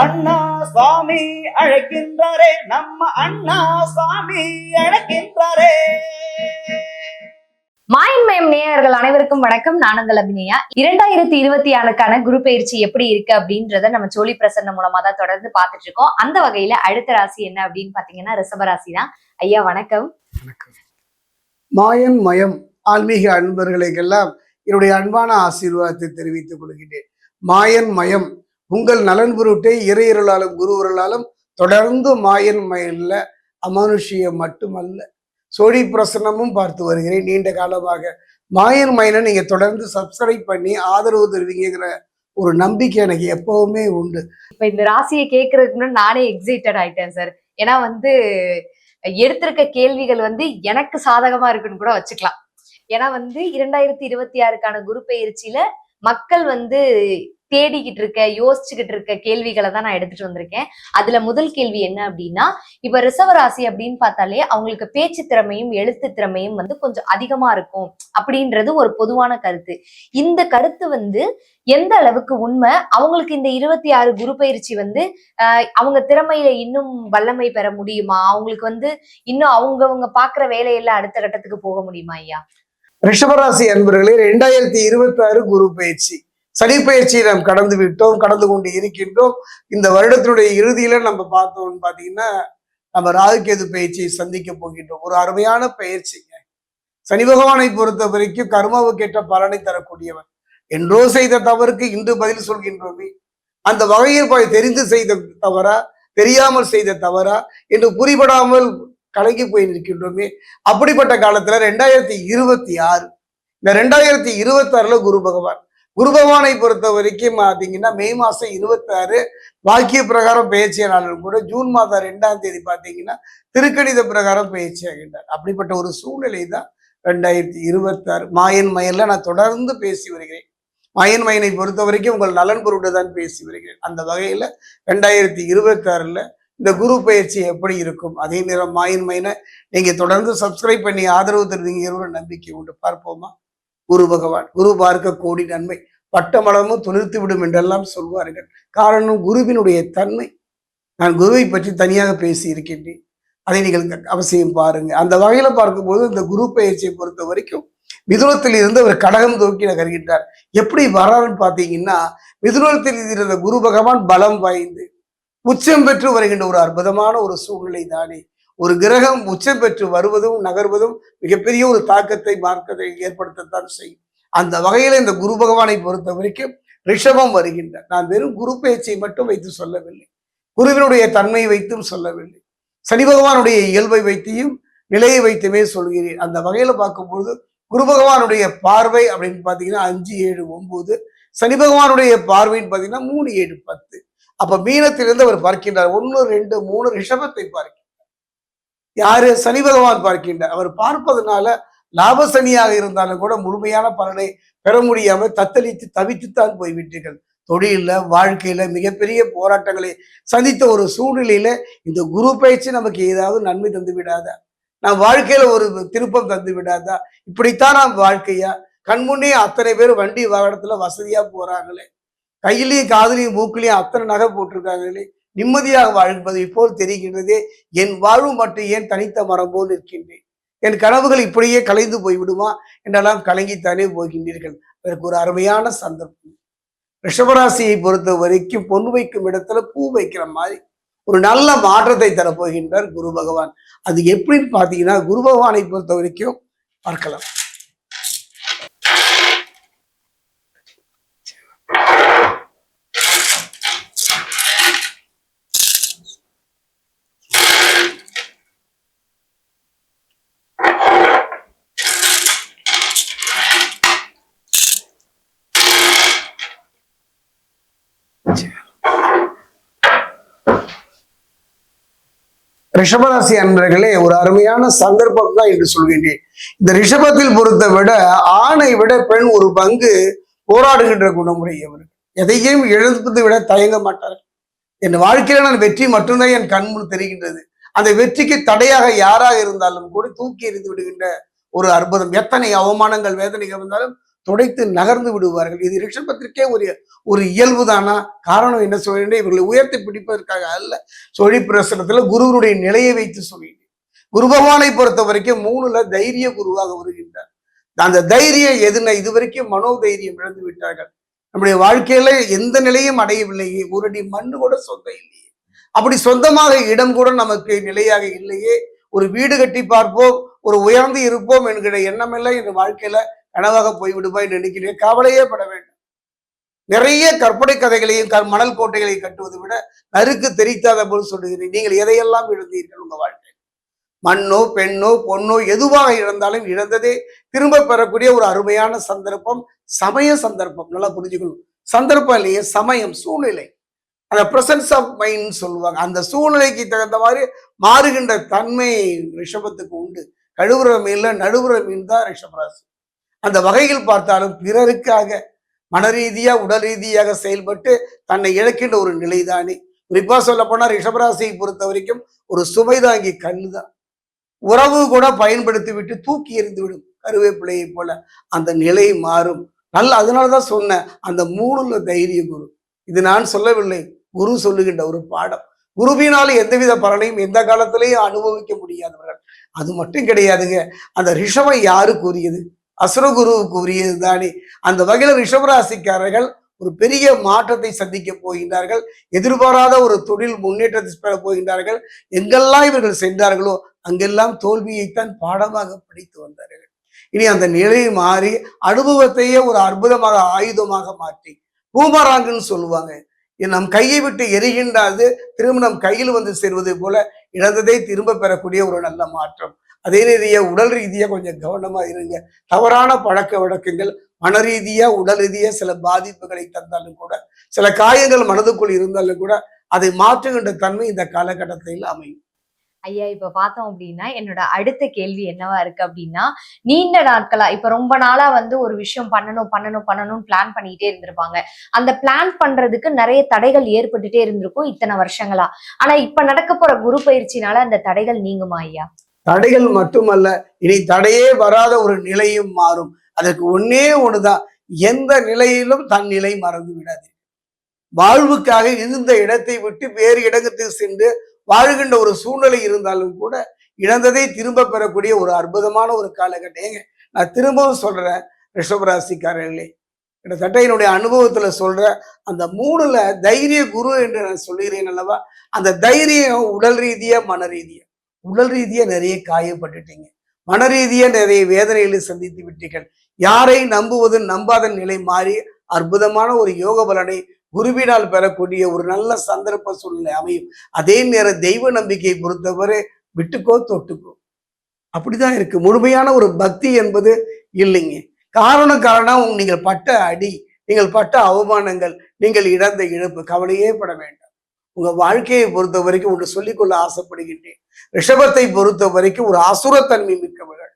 அண்ணா சுவாமி அழைக்கின்றாரே, நம்ம அண்ணா சுவாமி அழைக்கின்றாரே. மாயன்மயம் நேயர்கள் அனைவருக்கும் வணக்கம். நான் உங்கள் அபிநயா. 2026க்கான குரு பயிற்சி எப்படி இருக்கு அப்படின்றத நம்ம சோழி பிரசன்னம் மூலமா தான் தொடர்ந்து பார்த்துட்டு இருக்கோம். அந்த வகையில அடுத்த ராசி என்ன அப்படின்னு பாத்தீங்கன்னா ரிஷபராசி தான். ஐயா வணக்கம். மாயன் மயம் ஆன்மீக அன்பர்களுக்கெல்லாம் என்னுடைய அன்பான ஆசீர்வாதத்தை தெரிவித்துக் கொள்கிறேன். மாயன் மயம் உங்கள் நலன் பொருட்டை இறையருளாலும் குருவருளாலும் தொடர்ந்து மாயன் மயன்ல அமானுஷியம் மட்டுமல்ல சோழி பிரசன்னமும் பார்த்து வருகிறேன். நீண்ட காலமாக மாயன் மயனை நீங்க தொடர்ந்து சப்ஸ்கிரைப் பண்ணி ஆதரவு தருவீங்கிற ஒரு நம்பிக்கை எனக்கு எப்பவுமே உண்டு. இப்ப இந்த ராசியை கேட்கறதுக்கு முன்னாடி நானே எக்ஸைட்டட் ஆயிட்டேன் சார். ஏன்னா எடுத்திருக்க கேள்விகள் எனக்கு சாதகமா இருக்குன்னு கூட வச்சுக்கலாம். ஏன்னா 2026க்கான குரு பயிற்சியில மக்கள் தேடிக்கிட்டு இருக்க யோசிச்சுக்கிட்டு இருக்க கேள்விகளை தான் நான் எடுத்துட்டு வந்திருக்கேன். அதுல முதல் கேள்வி என்ன அப்படின்னா, இப்ப ரிஷபராசி அப்படின்னு பார்த்தாலே அவங்களுக்கு பேச்சு திறமையும் எழுத்து திறமையும் கொஞ்சம் அதிகமா இருக்கும் அப்படின்றது ஒரு பொதுவான கருத்து. இந்த கருத்து எந்த அளவுக்கு உண்மை? அவங்களுக்கு இந்த 26 குரு பயிற்சி அவங்க திறமையில இன்னும் வல்லமை பெற முடியுமா? அவங்களுக்கு இன்னும் அவங்க பாக்குற வேலையெல்லாம் அடுத்த கட்டத்துக்கு போக முடியுமா ஐயா? ரிஷபராசி அன்பர்களே, 2026 குரு பயிற்சி சனி பயிற்சியை நாம் கடந்து விட்டோம், கடந்து கொண்டு இருக்கின்றோம். இந்த வருடத்தினுடைய இறுதியில நம்ம பார்த்தோம்னு பாத்தீங்கன்னா நம்ம ராகுகேது பயிற்சியை சந்திக்க போகின்றோம். ஒரு அருமையான பயிற்சிங்க. சனி பகவானை பொறுத்த வரைக்கும் கர்மாவுக்கேற்ற பலனை தரக்கூடியவன். என்றோ செய்த தவறுக்கு இன்று பதில் சொல்கின்றோமே, அந்த வகையில் தெரிந்து செய்த தவறா தெரியாமல் செய்த தவறா என்று புரிபடாமல் கலங்கி போய் நிற்கின்றோமே. அப்படிப்பட்ட காலத்துல 2026 இந்த 2026ல குரு பகவானை பொறுத்த வரைக்கும் பாத்தீங்கன்னா மே மாசம் 26 வாக்கிய பிரகாரம் பயிற்சியானாலும் கூட ஜூன் மாதம் 2ஆம் தேதி பாத்தீங்கன்னா திருக்கணித பிரகாரம் பயிற்சி ஆகின்றார். அப்படிப்பட்ட ஒரு சூழ்நிலை தான் 2026 மாயன் மயன்ல நான் தொடர்ந்து பேசி வருகிறேன். மாயன் மயனை பொறுத்த வரைக்கும் உங்கள் நலன் பொருட்டு தான் பேசி வருகிறேன். அந்த வகையில 2026ல இந்த குரு பயிற்சி எப்படி இருக்கும்? அதே நேரம் மாயன் மயனை நீங்க தொடர்ந்து சப்ஸ்கிரைப் பண்ணி ஆதரவு தருவீங்க ஒரு நம்பிக்கை உண்டு. பார்ப்போமா? குரு பகவான், குரு பார்க்க கோடி நன்மை, பட்டமளமும் துளிர்த்து விடும் என்றெல்லாம் சொல்வார்கள். காரணம் குருவினுடைய தன்மை. நான் குருவை பற்றி தனியாக பேசி இருக்கின்றேன், அதை நீங்கள் அவசியம் பாருங்க. அந்த வகையில பார்க்கும்போது இந்த குரு பயிற்சியை பொறுத்த வரைக்கும் மிதுனத்தில் இருந்து அவர் கடகம் தூக்கி நகர்கின்றார். எப்படி வர்றாருன்னு பாத்தீங்கன்னா, மிதுனத்தில் இருந்த குரு பகவான் பலம் வாய்ந்து உச்சம் பெற்று வருகின்ற ஒரு அற்புதமான ஒரு சூழ்நிலை தானே. ஒரு கிரகம் உச்சம் பெற்று வருவதும் நகர்வதும் மிகப்பெரிய ஒரு தாக்கத்தை மார்க்கத்தை ஏற்படுத்தத்தான் செய்யும். அந்த வகையில இந்த குரு பகவானை பொறுத்த வரைக்கும் ரிஷபம் வருகின்றார். நான் வெறும் குரு பயிற்சியை மட்டும் வைத்து சொல்லவில்லை, குருவினுடைய தன்மையை வைத்தும் சொல்லவில்லை, சனி பகவானுடைய இயல்பை வைத்தியும் நிலையை வைத்துமே சொல்கிறேன். அந்த வகையில பார்க்கும்போது குரு பகவானுடைய பார்வை அப்படின்னு பாத்தீங்கன்னா 5, 7, 9, சனி பகவானுடைய பார்வைன்னு பாத்தீங்கன்னா 3, 7, 10. அப்ப மீனத்திலிருந்து அவர் பார்க்கின்றார். 1, 2, 3 ரிஷபத்தை பார்க்கின்றார். யாரு? சனி பகவான் பார்க்கின்றார். அவர் பார்ப்பதனால லாப சனியாக இருந்தாலும் கூட முழுமையான பலனை பெற முடியாம தத்தளித்து தவித்துத்தான் போய்விட்டீர்கள். தொழில வாழ்க்கையில மிகப்பெரிய போராட்டங்களை சந்தித்த ஒரு சூழ்நிலையில இந்த குரு பயிற்சி நமக்கு ஏதாவது நன்மை தந்து விடாதா? நம் வாழ்க்கையில ஒரு திருப்பம் தந்து விடாதா? இப்படித்தான் நாம் வாழ்க்கையா? கண்முன்னே அத்தனை பேர் வண்டி வாகனத்துல வசதியா போறாங்களே, கையிலையும் காதலையும் மூக்கிலையும் அத்தனை நகை போட்டிருக்காங்களே, நிம்மதியாக வாழ்வது இப்போது தெரிகின்றதே. என் வாழ்வு மட்டும் ஏன் தனித்த மரம் போல் இருக்கின்றேன்? என் கனவுகள் இப்படியே கலைந்து போய்விடுமா என்றெல்லாம் கலங்கித்தானே போகின்றீர்கள். அதற்கு ஒரு அருமையான சந்தர்ப்பம். ரிஷபராசியை பொறுத்த வரைக்கும் பொன் வைக்கும் இடத்துல பூ வைக்கிற மாதிரி ஒரு நல்ல மாற்றத்தை தரப்போகின்றார் குரு பகவான். அது எப்படின்னு பாத்தீங்கன்னா, குரு பகவானை பொறுத்த வரைக்கும் பார்க்கலாம். ரிஷபராசி அன்பர்களே, ஒரு அருமையான சந்தர்ப்பம் தான் என்று சொல்கின்றேன். இந்த ரிஷபத்தில் பொறுத்த விட ஆணை விட பெண் ஒரு பங்கு போராடுகின்ற குணமுடையவர்கள். எதையும் எழுப்பதை விட தயங்க மாட்டார்கள். என் வாழ்க்கையில நான் வெற்றி மட்டும்தான் என் கண்முன் தெரிகின்றது. அந்த வெற்றிக்கு தடையாக யாராக இருந்தாலும் கூட தூக்கி எறிந்து விடுகின்ற ஒரு அற்புதம். எத்தனை அவமானங்கள் வேதனைகள் வந்தாலும் துடைத்து நகர்ந்து விடுவார்கள். இது ரிஷபத்திற்கே ஒரு இயல்பு தானா? காரணம் என்ன சொல்றேன், இவர்களை உயர்த்தி பிடிப்பதற்காக அல்ல, சொழி பிரசனத்துல குருவனுடைய நிலையை வைத்து சொல்லிட்டேன். குரு பகவானை பொறுத்த வரைக்கும் 3ல தைரிய குருவாக வருகின்றார். அந்த தைரியம் எதுனா, இதுவரைக்கும் மனோதைரியம் இழந்து விட்டார்கள். நம்முடைய வாழ்க்கையில எந்த நிலையும் அடையவில்லையே, ஒரு அடி மண்ணு கூட சொந்தம் இல்லையே, அப்படி சொந்தமாக இடம் கூட நமக்கு நிலையாக இல்லையே, ஒரு வீடு கட்டி பார்ப்போம், ஒரு உயர்ந்து இருப்போம் என்கிற எண்ணம் எல்லாம் என் வாழ்க்கையில கனவாக போய்விடுமா என்று நினைக்கிறேன். கவலையே பட வேண்டும். நிறைய கற்பனை கதைகளையும் மணல் கோட்டைகளையும் கட்டுவதை விட நறுக்கு தெரித்தாத போல் சொல்லுகிறேன். நீங்கள் எதையெல்லாம் இழந்தீர்கள் உங்க வாழ்க்கை? மண்ணோ பெண்ணோ பொண்ணோ எதுவாக இழந்தாலும் இழந்ததே திரும்ப பெறக்கூடிய ஒரு அருமையான சந்தர்ப்பம், சமய சந்தர்ப்பம். நல்லா புரிஞ்சுக்கணும். சந்தர்ப்பம் இல்லையே, சமயம், சூழ்நிலை, அந்த பிரசன்ஸ் ஆஃப் மைண்ட் சொல்லுவாங்க. அந்த சூழ்நிலைக்கு தகுந்த மாதிரி மாறுகின்ற தன்மை ரிஷபத்துக்கு உண்டு. கழுவுற மீன்ல நடுவுற மீன் தான் ரிஷபராசி. அந்த வகையில் பார்த்தாலும் பிறருக்காக மனரீதியா உடல் ரீதியாக செயல்பட்டு தன்னை இழக்கின்ற ஒரு நிலைதானே. குறிப்பா சொல்ல போனா ரிஷபராசியை பொறுத்த வரைக்கும் ஒரு சுமைதாங்கி கல்லுதான். உறவு கூட பயன்படுத்தி விட்டு தூக்கி எறிந்து விடும், கருவேப்பிலையை போல. அந்த நிலை மாறும். அதனாலதான் சொன்னேன், அந்த 3ல தைரிய குரு. இது நான் சொல்லவில்லை, குரு சொல்லுகின்ற ஒரு பாடம். குருவினால எந்தவித பலனையும் எந்த காலத்திலேயும் அனுபவிக்க முடியாதவர்கள். அது மட்டும் கிடையாதுங்க, அந்த ரிஷபம் யாரு கூறியது? அசுரகுருவுக்கு உரியது தானே. அந்த வகையில ரிஷபராசிக்காரர்கள் ஒரு பெரிய மாற்றத்தை சந்திக்க போகின்றார்கள். எதிர்பாராத ஒரு தொழில் முன்னேற்றத்தை பெற போகின்றார்கள். எங்கெல்லாம் இவர்கள் சென்றார்களோ அங்கெல்லாம் தோல்வியைத்தான் பாடமாக படித்து வந்தார்கள். இனி அந்த நிலை மாறி அனுபவத்தையே ஒரு அற்புதமாக ஆயுதமாக மாற்றி, பூமராங்குன்னு சொல்லுவாங்க, நம் கையை விட்டு எரிகின்றது திரும்ப நம் கையில் வந்து சேர்வதை போல இழந்ததை திரும்ப பெறக்கூடிய ஒரு நல்ல மாற்றம். அதே ரீதியா உடல் ரீதியா கொஞ்சம் கவனமா இருங்க. தவறான பழக்க வழக்கங்கள் மன ரீதியா உடல் ரீதியா சில பாதிப்புகளை தந்தாலும் கூட, சில காயங்கள் மனதுக்குள் இருந்தாலும் கூட அதை மாற்றுகின்ற தன்மை இந்த காலகட்டத்தில் அமையும். ஐயா, இப்ப பார்த்தோம் அப்படின்னா என்னோட அடுத்த கேள்வி என்னவா இருக்கு அப்படின்னா, நீண்ட நாட்களா இப்ப ரொம்ப நாளா வந்து ஒரு விஷயம் பண்ணணும் பிளான் பண்ணிட்டே இருந்திருப்பாங்க. அந்த பிளான் பண்றதுக்கு நிறைய தடைகள் ஏற்பட்டுட்டே இருந்திருக்கும் இத்தனை வருஷங்களா. ஆனா இப்ப நடக்க போற குரு பயிற்சினால அந்த தடைகள் நீங்குமா ஐயா? தடைகள் மட்டுமல்ல, இனி தடையே வராத ஒரு நிலையும் மாறும். அதற்கு ஒன்னே ஒண்ணுதான், எந்த நிலையிலும் தன் நிலை மறந்து விடாது. வாழ்வுக்காக இருந்த இடத்தை விட்டு வேறு இடத்துக்கு சென்று வாழ்கின்ற ஒரு சூழ்நிலை இருந்தாலும் கூட இழந்ததை திரும்ப பெறக்கூடிய ஒரு அற்புதமான ஒரு காலகட்டம். ஏங்க, நான் திரும்பவும் சொல்றேன், ரிஷபராசிக்காரர்களே, கிட்டத்தட்ட என்னுடைய அனுபவத்துல சொல்ற, அந்த 3ல தைரிய குரு என்று நான் சொல்லுகிறேன் அல்லவா, அந்த தைரியம் உடல் ரீதியா மன ரீதியா. உடல் ரீதியா நிறைய காயப்பட்டுட்டீங்க, மன ரீதியா நிறைய வேதனைகளை சந்தித்து விட்டீர்கள். யாரை நம்புவது நம்பாத நிலை மாறி அற்புதமான ஒரு யோக பலனை குருவினால் பெறக்கூடிய ஒரு நல்ல சந்தர்ப்ப சூழ்நிலை அமையும். அதே நேரம் தெய்வ நம்பிக்கையை பொறுத்தவரை விட்டுக்கோ தொட்டுக்கோ, அப்படிதான் இருக்கு. முழுமையான ஒரு பக்தி என்பது இல்லைங்க. காரணம் நீங்கள் பட்ட அடி, நீங்கள் பட்ட அவமானங்கள், நீங்கள் இழந்த இழப்பு, கவலையே பட வேண்டாம். உங்க வாழ்க்கையை பொறுத்த வரைக்கும் ஒன்று சொல்லிக்கொள்ள ஆசைப்படுகின்றேன். ரிஷபத்தை பொறுத்த வரைக்கும் ஒரு அசுரத்தன்மை மிக்கவர்கள்.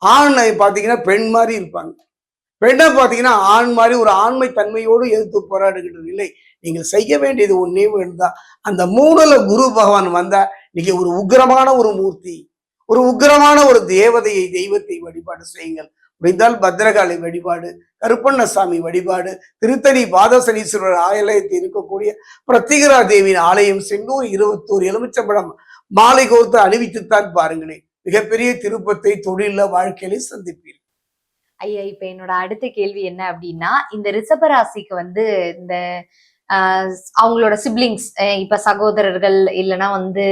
ஆணை பார்த்தீங்கன்னா பெண் மாதிரி இருப்பாங்க, பெண்ணை பார்த்தீங்கன்னா ஆண் மாதிரி ஒரு ஆண்மை தன்மையோடு எதிர்த்து போராடுகின்ற நிலை. நீங்கள் செய்ய வேண்டியது ஒன்னே வேண்டுதான், அந்த 3ல குரு பகவான் வந்தா நீங்க ஒரு உக்கிரமான ஒரு மூர்த்தி, ஒரு உக்கிரமான ஒரு தெய்வத்தை வழிபாடு செய்யுங்கள். முடிந்தால் பத்ரகாளி வழிபாடு, கருப்பண்ணசாமி வழிபாடு, திருத்தணி பாதசனீஸ்வரர் ஆலயத்தில் இருக்கக்கூடிய பிரத்திகரா தேவியின் ஆலயம் சென்று 21 எலுமிச்சம்பழம் மாலை கோர்த்து அணிவித்துத்தான் பாருங்களேன். மிகப்பெரிய திருப்பத்தை தொழில வாழ்க்கையில சந்திப்பீர்கள். ஐயா, இப்ப என்னோட அடுத்த கேள்வி என்ன அப்படின்னா, இந்த ரிஷபராசிக்கு வந்து இந்த அவங்களோட சிப்ளிங்ஸ், இப்ப சகோதரர்கள் இல்லைன்னா வந்து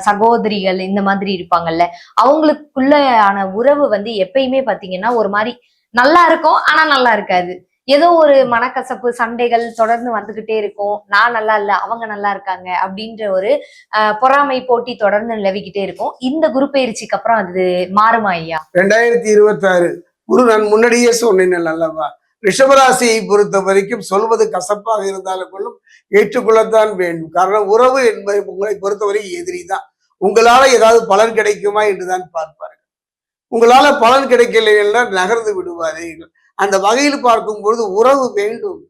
சகோதரிகள் இந்த மாதிரி இருப்பாங்கல்ல, அவங்களுக்குள்ளான உறவு வந்து எப்பயுமே பாத்தீங்கன்னா ஒரு மாதிரி நல்லா இருக்கும், ஆனா நல்லா இருக்காது. ஏதோ ஒரு மனக்கசப்பு சண்டைகள் தொடர்ந்து வந்துகிட்டே இருக்கும். நான் நல்லா இல்ல, அவங்க நல்லா இருக்காங்க அப்படின்ற ஒரு பொறாமை போட்டி தொடர்ந்து நிலவிக்கிட்டே இருக்கும். இந்த குரு பயிற்சிக்கு அப்புறம் அது மாறுமா ஐயா? 2026 குரு, நான் முன்னாடியே சொன்னேன் அல்லவா, ரிஷபராசியை பொறுத்த வரைக்கும் சொல்வது கசப்பாக இருந்தாலும் ஏற்றுக்கொள்ளத்தான் வேண்டும். காரணம் உறவு என்பது உங்களை பொறுத்தவரை எதிரி தான். உங்களால ஏதாவது பலன் கிடைக்குமா என்றுதான் பார்ப்பார்கள். உங்களால பலன் கிடைக்கலைன்னா நகர்ந்து விடுவார்கள். அந்த வகையில் பார்க்கும் பொழுது உறவு வேண்டும்,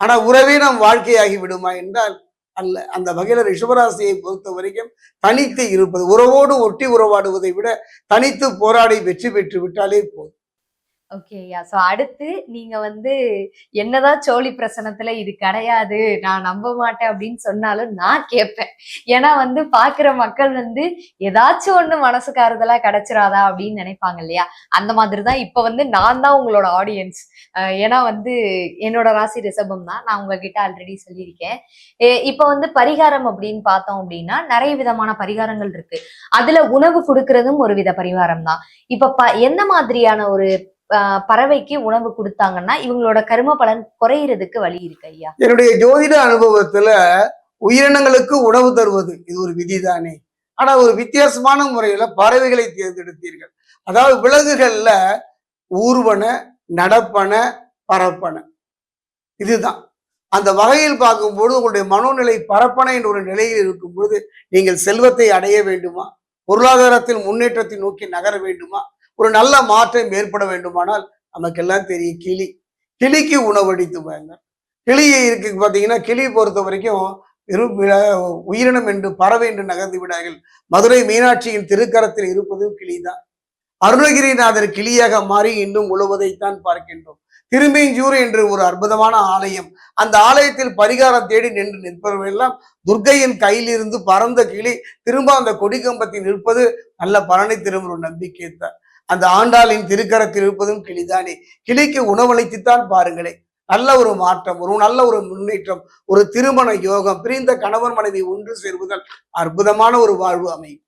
ஆனா உறவே நம் வாழ்க்கையாகி விடுமா என்றால் அல்ல. அந்த வகையில ரிஷபராசியை பொறுத்த வரைக்கும் தனித்து இருப்பது, உறவோடு ஒட்டி உறவாடுவதை விட தனித்து போராடி வெற்றி பெற்று விட்டாலே போதும். ஓகே ஐயா. சோ அடுத்து நீங்க வந்து என்னதான் சோழி பிரசனத்துல இது கிடையாது, நான் நம்ப மாட்டேன் அப்படின்னு சொன்னாலும் நான் கேட்பேன். ஏன்னா வந்து பாக்குற மக்கள் வந்து ஏதாச்சும் ஒண்ணு மனசுக்கு ஆறுதலா கிடைச்சிராதா அப்படின்னு நினைப்பாங்க இல்லையா? அந்த மாதிரி தான் இப்ப வந்து நான் தான் உங்களோட ஆடியன்ஸ். ஏன்னா வந்து என்னோட ராசி ரிஷபம் தான். நான் உங்ககிட்ட ஆல்ரெடி சொல்லியிருக்கேன். இப்ப வந்து பரிகாரம் அப்படின்னு பார்த்தோம் அப்படின்னா நிறைய விதமான பரிகாரங்கள் இருக்கு. அதுல உணவு கொடுக்கறதும் ஒரு வித பரிகாரம் தான். இப்ப எந்த மாதிரியான ஒரு பறவைக்கு உணவு கொடுத்தாங்கன்னா இவங்களோட கரும பலன் குறையறதுக்கு வழி இருக்கு ஐயா? என்னுடைய ஜோதிட அனுபவத்துல உயிரினங்களுக்கு உணவு தருவது இது ஒரு விதிதானே. ஆனா ஒரு வித்தியாசமான முறையில பறவைகளை தேர்ந்தெடுத்தீர்கள். அதாவது விலங்குகள்ல ஊர்வன, நடப்பன, பரப்பன, இதுதான். அந்த வகையில் பார்க்கும்போது உங்களுடைய மனோநிலை பரப்பன என்ற ஒரு நிலையில் இருக்கும்போது நீங்கள் செல்வத்தை அடைய வேண்டுமா, பொருளாதாரத்தில் முன்னேற்றத்தை நோக்கி நகர வேண்டுமா, ஒரு நல்ல மாற்றம் ஏற்பட வேண்டுமானால் நமக்கெல்லாம் தெரியும் கிளிக்கு உணவளித்து வாங்க. கிளி இருக்கு பார்த்தீங்கன்னா, கிளி பொறுத்த வரைக்கும் வெறும் உயிரினம் என்று பறவை என்று நகர்ந்து விடார்கள். மதுரை மீனாட்சியின் திருக்கரத்தில் இருப்பதும் கிளிதான். அருணகிரிநாதர் கிளியாக மாறி இன்னும் உழுவதைத்தான் பார்க்கின்றோம். திருமீஞ்சூர் என்று ஒரு அற்புதமான ஆலயம். அந்த ஆலயத்தில் பரிகாரம் தேடி நின்று நிற்பவர்களெல்லாம் துர்க்கையின் கையிலிருந்து பறந்த கிளி திரும்ப அந்த கொடிக்கம்பத்தில் நிற்பது நல்ல பலனை தரும் ஒரு நம்பிக்கை தான். அந்த ஆண்டாளின் திருக்கரத்தில் இருப்பதும் கிளிதானே. கிளிக்கு உணவளித்துத்தான் பாருங்களேன். நல்ல ஒரு மாற்றம், ஒரு நல்ல ஒரு முன்னேற்றம், ஒரு திருமண யோகம், பிரிந்த கணவன் மனைவி ஒன்று சேர்வதால் அற்புதமான ஒரு வாழ்வு அமையும்.